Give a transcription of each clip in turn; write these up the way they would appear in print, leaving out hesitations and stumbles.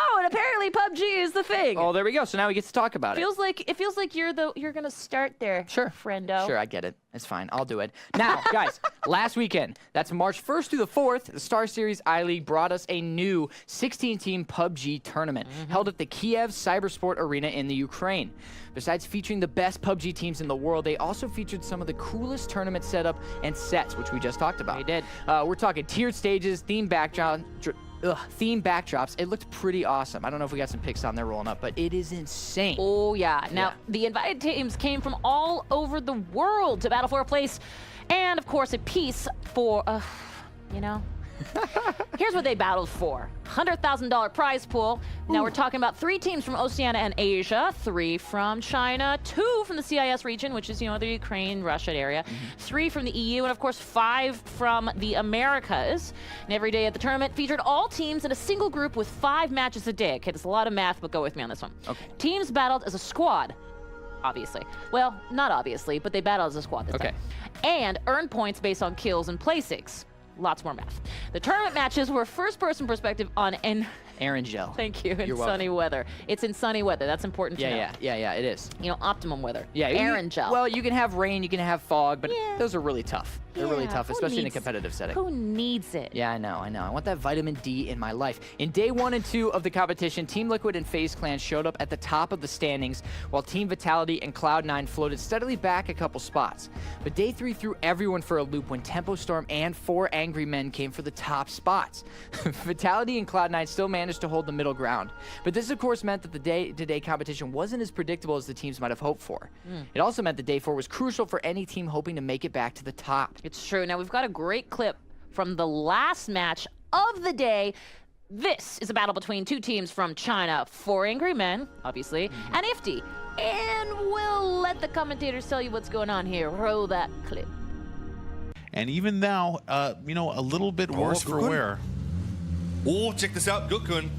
Oh, and apparently PUBG is the thing. Oh, there we go. So now we get to talk about it. It feels like you're gonna start there. Sure. friendo. Sure, I get it. It's fine. I'll do it. Now, guys, last weekend, that's March 1st through the 4th, the StarSeries I-League brought us a new 16-team PUBG tournament held at the Kiev Cybersport Arena in the Ukraine. Besides featuring the best PUBG teams in the world, they also featured some of the coolest tournament setup and sets, which we just talked about. We did. We're talking tiered stages, themed backdrops. It looked pretty awesome. I don't know if we got some pics on there rolling up, but it is insane. Oh, yeah. Now, the invited teams came from all over the world to battle for a place and, of course, a piece for, you know. Here's what they battled for. $100,000 prize pool. Now we're talking about 3 teams from Oceania and Asia, 3 from China, 2 from the CIS region, which is, you know, the Ukraine, Russia area, 3 from the EU, and of course 5 from the Americas. And every day at the tournament featured all teams in a single group with 5 matches a day. Okay, there's a lot of math, but go with me on this one. Okay. Teams battled as a squad. Obviously. Well, not obviously, but they battled as a squad this time. And earned points based on kills and places. Lots more math. The tournament matches were first-person perspective on Aaron Gel. Thank you. In You're sunny welcome. weather. It's in sunny weather. That's important to know. Yeah, it is. You know, optimum weather. Yeah, Aaron Gel. Well, you can have rain, you can have fog, but those are really tough. They're really Yeah, tough, who especially in a needs- competitive setting. Who needs it? Yeah, I know. I want that vitamin D in my life. In day 1 and 2 of the competition, Team Liquid and FaZe Clan showed up at the top of the standings, while Team Vitality and Cloud9 floated steadily back a couple spots. But day 3 threw everyone for a loop when Tempo Storm and 4 Angry Men came for the top spots. Vitality and Cloud9 still managed to hold the middle ground. But this, of course, meant that the day-to-day competition wasn't as predictable as the teams might have hoped for. It also meant that day 4 was crucial for any team hoping to make it back to the top. It's true. Now, we've got a great clip from the last match of the day. This is a battle between 2 teams from China, 4 Angry Men, obviously, and Ifty. And we'll let the commentators tell you what's going on here. Roll that clip. And even now, you know, a little bit worse for wear. Oh, check this out, Gukun.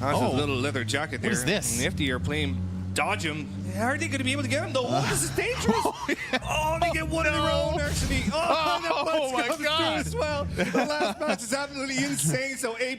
That's a little leather jacket there. What is this? Nifty are playing dodge him. How are they going to be able to get him though? Oh, this is dangerous. Oh, they get one in a row, actually. Oh, my comes God. through as well. The last match is absolutely insane. So A+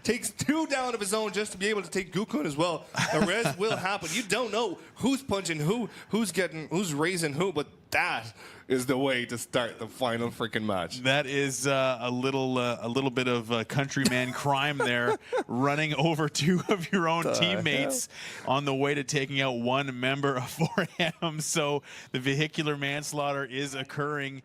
takes 2 down of his own just to be able to take Gukun as well. The rest will happen. You don't know who's punching who, who's raising who, but that is the way to start the final freaking match. That is a little bit of countryman crime there, running over 2 of your own teammates on the way to taking out 1 member of 4M. So the vehicular manslaughter is occurring.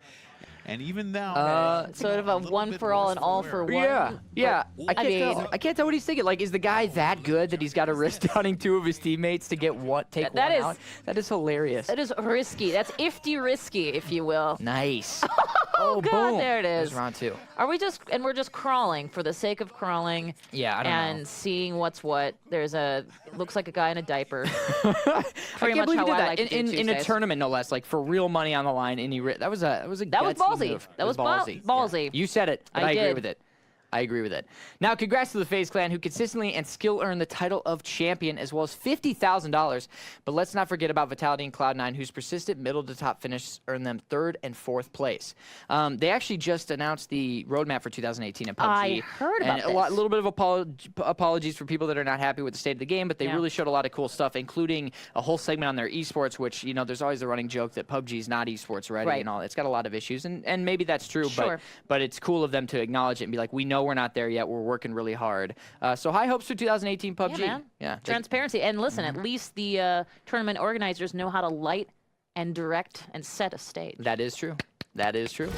And even now, Sort of a 1 for all and all for one. Yeah. I mean- can't tell what he's thinking. Like, is the guy that good that he's got to risk downing 2 of his teammates to get take That one is- out? That is hilarious. That is risky. That's Ifty risky, if you will. Nice. Oh, God, boom. there it is. There's round 2. Are we just, and we're just crawling for the sake of crawling. Yeah, I don't and know. seeing what's what. There's looks like a guy in a diaper. I can't believe he did that like to do in a Tuesdays. tournament, no less, like for real money on the line. And that was a That was gutsy ballsy. move. That It was ballsy. ballsy. Yeah. You said it, but I I agree did. with it. I agree with it. Now, congrats to the FaZe Clan, who consistently and skill earned the title of champion, as well as $50,000. But let's not forget about Vitality and Cloud9, whose persistent middle to top finish earned them 3rd and 4th place. They actually just announced the roadmap for 2018 in PUBG. I heard about and a little bit of apologies for people that are not happy with the state of the game, but they really showed a lot of cool stuff, including a whole segment on their esports, which, you know, there's always a running joke that PUBG is not esports ready and all. It's got a lot of issues, and maybe that's true, but it's cool of them to acknowledge it and be like, we know we're not there yet. We're working really hard. So high hopes for 2018 PUBG. Yeah, man. Transparency. And listen, at least the tournament organizers know how to light and direct and set a stage. That is true. That is true.